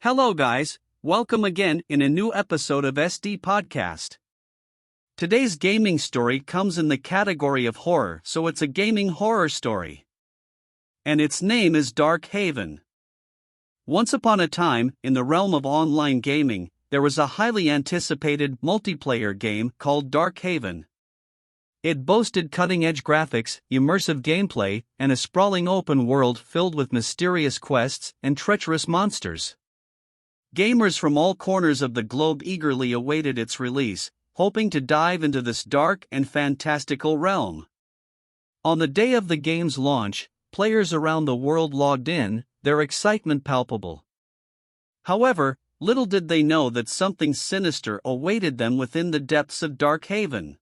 Hello guys, welcome again in a new episode of SD Podcast. Today's gaming story comes in the category of horror, so it's a gaming horror story. And its name is Darkhaven. Once upon a time, in the realm of online gaming, there was a highly anticipated multiplayer game called Darkhaven. It boasted cutting-edge graphics, immersive gameplay, and a sprawling open world filled with mysterious quests and treacherous monsters. Gamers from all corners of the globe eagerly awaited its release, hoping to dive into this dark and fantastical realm. On the day of the game's launch, players around the world logged in, their excitement palpable. However, little did they know that something sinister awaited them within the depths of Darkhaven.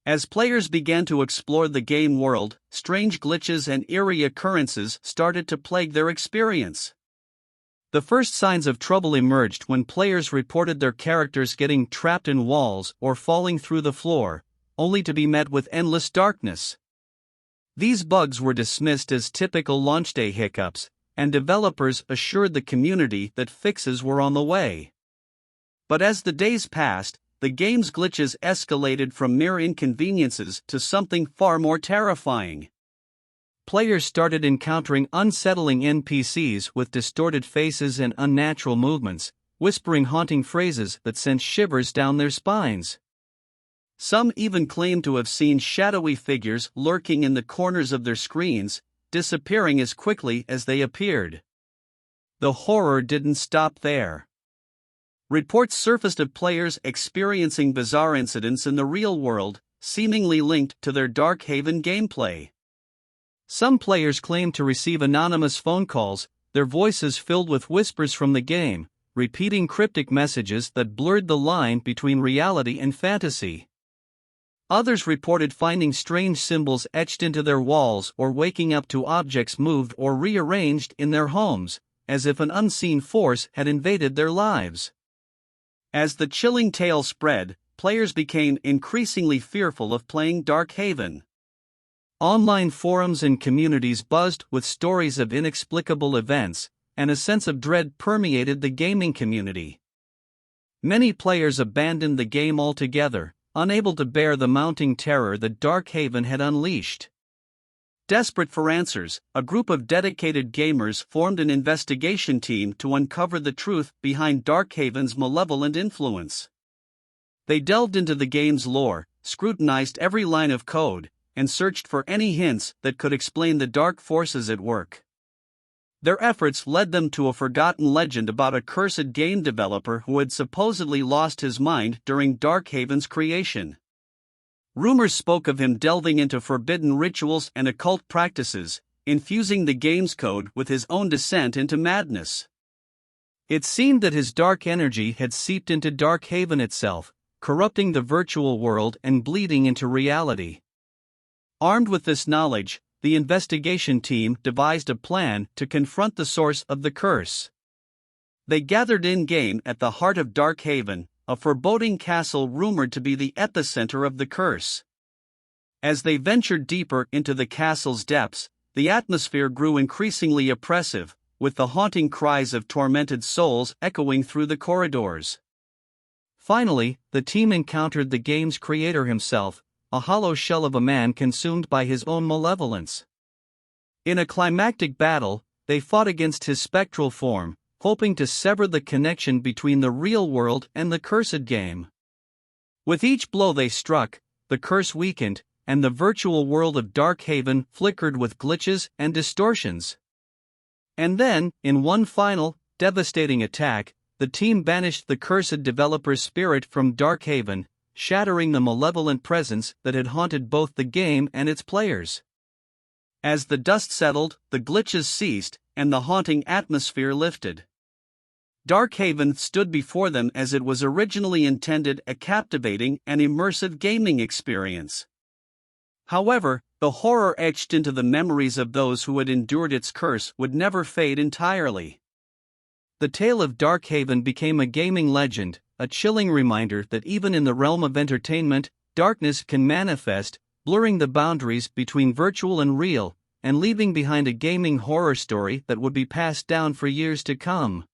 As players began to explore the game world, strange glitches and eerie occurrences started to plague their experience. The first signs of trouble emerged when players reported their characters getting trapped in walls or falling through the floor, only to be met with endless darkness. These bugs were dismissed as typical launch day hiccups, and developers assured the community that fixes were on the way. But as the days passed, the game's glitches escalated from mere inconveniences to something far more terrifying. Players started encountering unsettling NPCs with distorted faces and unnatural movements, whispering haunting phrases that sent shivers down their spines. Some even claimed to have seen shadowy figures lurking in the corners of their screens, disappearing as quickly as they appeared. The horror didn't stop there. Reports surfaced of players experiencing bizarre incidents in the real world, seemingly linked to their Darkhaven gameplay. Some players claimed to receive anonymous phone calls, their voices filled with whispers from the game, repeating cryptic messages that blurred the line between reality and fantasy. Others reported finding strange symbols etched into their walls or waking up to objects moved or rearranged in their homes, as if an unseen force had invaded their lives. As the chilling tale spread, players became increasingly fearful of playing Darkhaven. Online forums and communities buzzed with stories of inexplicable events, and a sense of dread permeated the gaming community. Many players abandoned the game altogether, unable to bear the mounting terror that Darkhaven had unleashed. Desperate for answers, a group of dedicated gamers formed an investigation team to uncover the truth behind Darkhaven's malevolent influence. They delved into the game's lore, scrutinized every line of code, and searched for any hints that could explain the dark forces at work. Their efforts led them to a forgotten legend about a cursed game developer who had supposedly lost his mind during Darkhaven's creation. Rumors spoke of him delving into forbidden rituals and occult practices, infusing the game's code with his own descent into madness. It seemed that his dark energy had seeped into Darkhaven itself, corrupting the virtual world and bleeding into reality. Armed with this knowledge, the investigation team devised a plan to confront the source of the curse. They gathered in-game at the heart of Darkhaven, a foreboding castle rumored to be the epicenter of the curse. As they ventured deeper into the castle's depths, the atmosphere grew increasingly oppressive, with the haunting cries of tormented souls echoing through the corridors. Finally, the team encountered the game's creator himself, a hollow shell of a man consumed by his own malevolence. In a climactic battle, they fought against his spectral form, hoping to sever the connection between the real world and the cursed game. With each blow they struck, the curse weakened, and the virtual world of Darkhaven flickered with glitches and distortions. And then, in one final, devastating attack, the team banished the cursed developer's spirit from Darkhaven, shattering the malevolent presence that had haunted both the game and its players. As the dust settled, the glitches ceased, and the haunting atmosphere lifted. Darkhaven stood before them as it was originally intended, a captivating and immersive gaming experience. However, the horror etched into the memories of those who had endured its curse would never fade entirely. The tale of Darkhaven became a gaming legend, a chilling reminder that even in the realm of entertainment, darkness can manifest, blurring the boundaries between virtual and real, and leaving behind a gaming horror story that would be passed down for years to come.